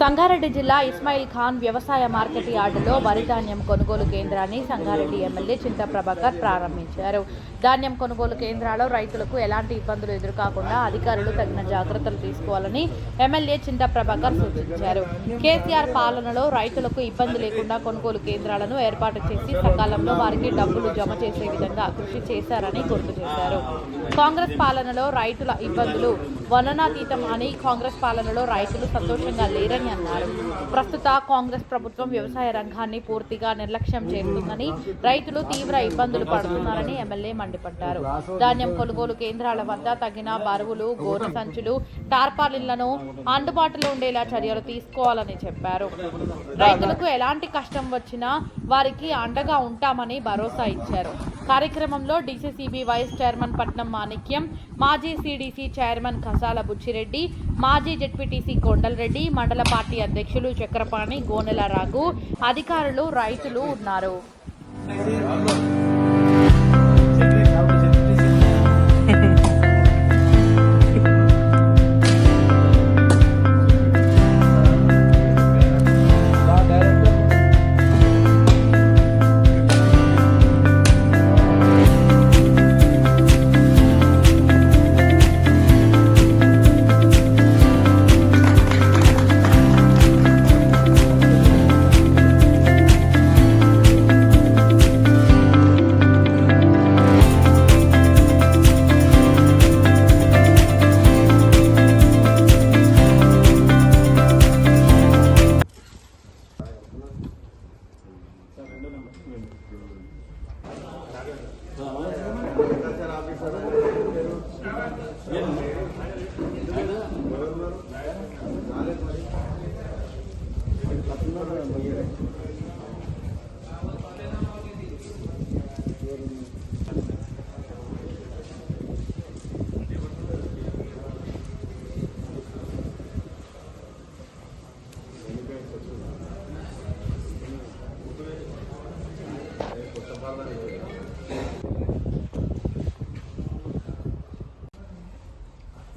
సంగారెడ్డి జిల్లా ఇస్మాయిల్ ఖాన్ వ్యవసాయ మార్కెట్ యార్డులో వరి ధాన్యం కొనుగోలు కేంద్రాన్ని సంగారెడ్డి ఎమ్మెల్యే చింతా ప్రభాకర్ ప్రారంభించారు. ధాన్యం కొనుగోలు కేంద్రాల్లో రైతులకు ఎలాంటి ఇబ్బందులు ఎదురుకాకుండా అధికారులు తగిన జాగ్రత్తలు తీసుకోవాలని ఎమ్మెల్యే చింతా ప్రభాకర్ సూచించారు. కేసీఆర్ పాలనలో రైతులకు ఇబ్బంది లేకుండా కొనుగోలు కేంద్రాలను ఏర్పాటు చేసి సకాలంలో వారికి డబ్బులు జమ చేసే విధంగా కృషి చేశారని గుర్తు చేశారు. కాంగ్రెస్ పాలనలో రైతుల ఇబ్బందులు వర్ణనాతీతం అని, కాంగ్రెస్ పాలనలో రైతులు సంతోషంగా లేరని అన్నారు. ప్రస్తుత కాంగ్రెస్ ప్రభుత్వం వ్యవసాయ రంగాన్ని పూర్తిగా నిర్లక్ష్యం చేస్తుందని, రైతులు తీవ్ర ఇబ్బందులు పడుతున్నారని ఎమ్మెల్యే మండిపడ్డారు. ధాన్యం కొనుగోలు కేంద్రాల వద్ద తగిన బరువులు, గోనె సంచులు, టార్పాలిన్లను అందుబాటులో ఉండేలా చర్యలు తీసుకోవాలని చెప్పారు. రైతులకు ఎలాంటి కష్టం వచ్చినా వారికి అండగా ఉంటామని భరోసా ఇచ్చారు. కార్యక్రమంలో డీసీసీబీ వైస్ చైర్మన్ పట్నం మాణిక్యం, మాజీ సీడీసీ చైర్మన్ కసాల బుచ్చిరెడ్డి, మాజీ జెడ్పీటీసీ కొండలరెడ్డి, మండల పార్టీ అధ్యక్షులు చక్రపాణి, గోనెల రాఘు, అధికారులు, రైతులు ఉన్నారు.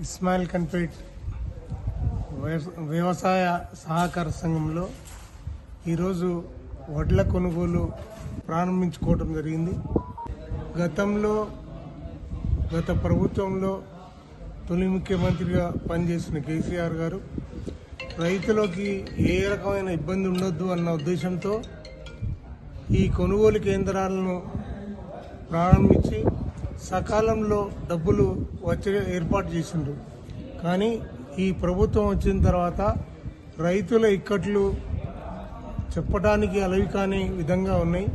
ఇస్మాయిల్ ఖాన్పేట్ వ్యవసాయ సహకార సంఘంలో ఈరోజు వడ్ల కొనుగోలు ప్రారంభించుకోవడం జరిగింది. గత ప్రభుత్వంలో తొలి ముఖ్యమంత్రిగా పనిచేసిన కేసీఆర్ గారు రైతులకి ఏ రకమైన ఇబ్బంది ఉండొద్దు అన్న ఉద్దేశంతో ఈ కొనుగోలు కేంద్రాలను ప్రారంభించి సకాలంలో డబ్బులు వచ్చే ఏర్పాటు చేసిండ్రు. కానీ ఈ ప్రభుత్వం వచ్చిన తర్వాత రైతుల ఇక్కట్లు చెప్పడానికి అలవి కాని విధంగా ఉన్నాయి.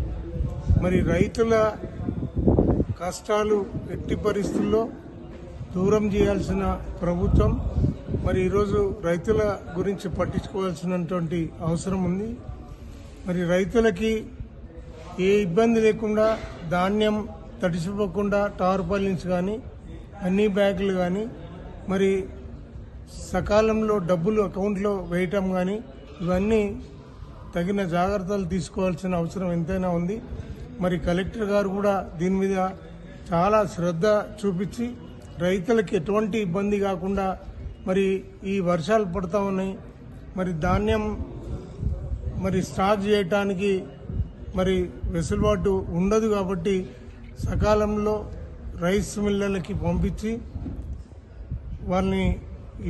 మరి రైతుల కష్టాలు ఎట్టి పరిస్థితుల్లో దూరం చేయాల్సిన ప్రభుత్వం మరి ఈరోజు రైతుల గురించి పట్టించుకోవాల్సినటువంటి అవసరం ఉంది. మరి రైతులకి ఏ ఇబ్బంది లేకుండా ధాన్యం తడిసిపోకుండా టార్పాలిన్స్ కానీ, అన్ని బ్యాగులు కానీ, మరి సకాలంలో డబ్బులు అకౌంట్లో వేయటం కానీ, ఇవన్నీ తగిన జాగ్రత్తలు తీసుకోవాల్సిన అవసరం ఎంతైనా ఉంది. మరి కలెక్టర్ గారు కూడా దీని మీద చాలా శ్రద్ధ చూపించి రైతులకు ఎటువంటి ఇబ్బంది కాకుండా, మరి ఈ వర్షాలు పడతా ఉన్నాయి, మరి ధాన్యం మరి స్టాక్ చేయటానికి మరి వెసులుబాటు ఉండదు కాబట్టి సకాలంలో రైస్ మిల్లర్లకి పంపించి వాళ్ళని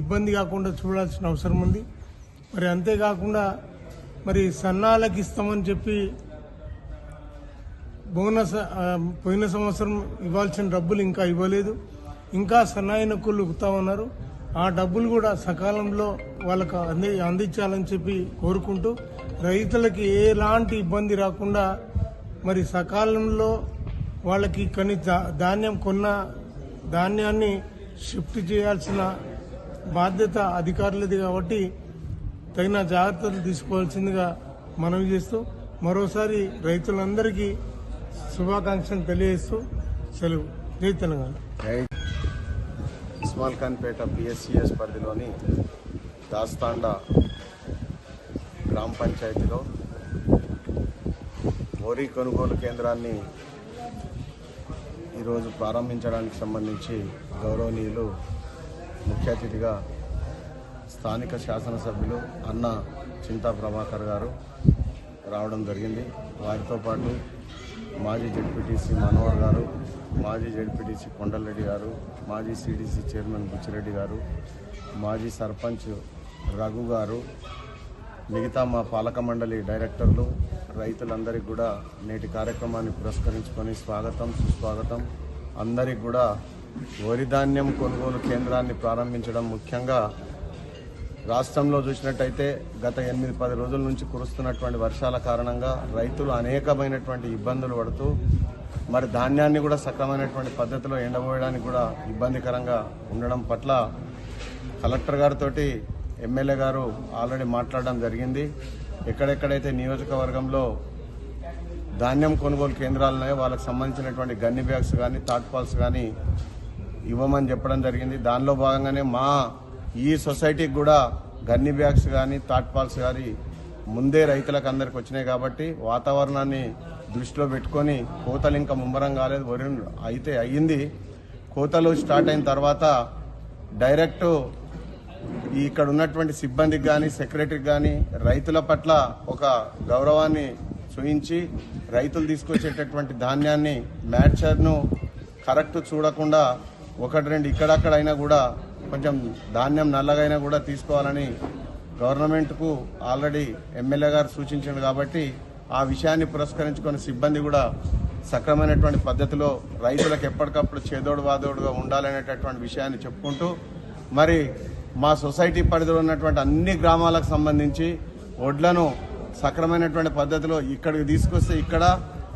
ఇబ్బంది కాకుండా చూడాల్సిన అవసరం ఉంది. మరి అంతేకాకుండా మరి సన్నాలకు ఇస్తామని చెప్పి బోనస్ పోయిన సంవత్సరం ఇవ్వాల్సిన డబ్బులు ఇంకా ఇవ్వలేదు. ఇంకా సన్నాయినకులు ఉన్నారు. ఆ డబ్బులు కూడా సకాలంలో వాళ్ళకు అందించాలని చెప్పి కోరుకుంటూ రైతులకి ఎలాంటి ఇబ్బంది రాకుండా మరి సకాలంలో వాళ్ళకి ధాన్యం కొన్న ధాన్యాన్ని షిఫ్ట్ చేయాల్సిన బాధ్యత అధికారులది కాబట్టి తగిన జాగ్రత్తలు తీసుకోవాల్సిందిగా మనవి చేస్తూ మరోసారి రైతులందరికీ శుభాకాంక్షలు తెలియజేస్తూ సెలవు. జై తెలంగాణ. ఇస్మాయిల్ ఖాన్పేట పిఎస్సిఎస్ పరిధిలోని దాస్తాండా గ్రామ పంచాయతీలో వరి కొనుగోలు కేంద్రాన్ని ఈరోజు ప్రారంభించడానికి సంబంధించి గౌరవనీయులు ముఖ్య అతిథిగా స్థానిక శాసనసభ్యులు అన్న చింతా ప్రభాకర్ గారు రావడం జరిగింది. వారితో పాటు మాజీ జెడ్పీటీసీ మనోహర్ గారు, మాజీ జెడ్పీటీసీ కొండలరెడ్డి గారు, మాజీ సిడిసి చైర్మన్ బుచ్చిరెడ్డి గారు, మాజీ సర్పంచ్ రఘు గారు, మిగతా మా పాలక మండలి డైరెక్టర్లు, రైతులందరికీ కూడా నేటి కార్యక్రమాన్ని పురస్కరించుకొని స్వాగతం సుస్వాగతం. అందరికీ కూడా వరి ధాన్యం కొనుగోలు కేంద్రాన్ని ప్రారంభించడం ముఖ్యంగా రాష్ట్రంలో చూసినట్టయితే గత 8-10 రోజుల నుంచి కురుస్తున్నటువంటి వర్షాల కారణంగా రైతులు అనేకమైనటువంటి ఇబ్బందులు పడుతూ మరి ధాన్యాన్ని కూడా సక్రమైనటువంటి పద్ధతిలో ఎండబోయడానికి కూడా ఇబ్బందికరంగా ఉండడం పట్ల కలెక్టర్ గారితో ఎమ్మెల్యే గారు ఆల్రెడీ మాట్లాడడం జరిగింది. ఎక్కడెక్కడైతే నియోజకవర్గంలో ధాన్యం కొనుగోలు కేంద్రాలు ఉన్నాయో వాళ్ళకి సంబంధించినటువంటి గన్ని బ్యాగ్స్ కానీ తాట్పాల్స్ కానీ ఇవ్వమని చెప్పడం జరిగింది. దానిలో భాగంగానే మా ఈ సొసైటీకి కూడా గన్ని బ్యాగ్స్ కానీ తాట్పాల్స్ కానీ ముందే రైతులకు అందరికి వచ్చినాయి కాబట్టి వాతావరణాన్ని దృష్టిలో పెట్టుకొని కోతలు ఇంకా ముమ్మరం కాలేదు. వరి అయితే అయ్యింది. కోతలు స్టార్ట్ అయిన తర్వాత డైరెక్ట్ ఇక్కడ ఉన్నటువంటి సిబ్బందికి కానీ సెక్రటరీకి కానీ రైతుల పట్ల ఒక గౌరవాన్ని చూయించి రైతులు తీసుకొచ్చేటటువంటి ధాన్యాన్ని మ్యాచర్ను కరెక్ట్ చూడకుండా 1-2 ఇక్కడక్కడైనా కూడా కొంచెం ధాన్యం నల్లగైనా కూడా తీసుకోవాలని గవర్నమెంట్కు ఆల్రెడీ ఎమ్మెల్యే గారు సూచించారు కాబట్టి ఆ విషయాన్ని పురస్కరించుకొని సిబ్బంది కూడా సక్రమైనటువంటి పద్ధతిలో రైతులకు ఎప్పటికప్పుడు చేదోడు వాదోడుగా ఉండాలనేటటువంటి విషయాన్ని చెప్పుకుంటూ మరి మా సొసైటీ పరిధిలో ఉన్నటువంటి అన్ని గ్రామాలకు సంబంధించి వడ్లను సక్రమైనటువంటి పద్ధతిలో ఇక్కడికి తీసుకొస్తే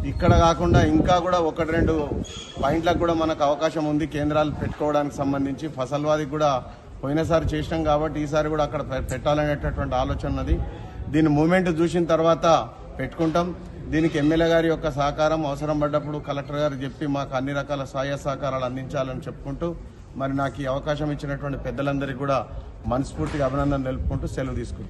ఇక్కడ కాకుండా ఇంకా కూడా 1-2 పాయింట్లకు కూడా మనకు అవకాశం ఉంది కేంద్రాలు పెట్టుకోవడానికి సంబంధించి. ఫసల్వాదికి కూడా పోయినసారి చేసినాం కాబట్టి ఈసారి కూడా అక్కడ పెట్టాలనేటటువంటి ఆలోచన ఉన్నది. దీని మూమెంట్ చూసిన తర్వాత పెట్టుకుంటాం. దీనికి ఎమ్మెల్యే గారి యొక్క సహకారం అవసరం పడ్డప్పుడు కలెక్టర్ గారు చెప్పి మాకు అన్ని రకాల సహాయ సహకారాలు అందించాలని చెప్పుకుంటూ మరి నాకు ఈ అవకాశం ఇచ్చినటువంటి పెద్దలందరికీ కూడా మనస్ఫూర్తిగా అభినందన తెలుపుకుంటూ సెలవు తీసుకుంటాం.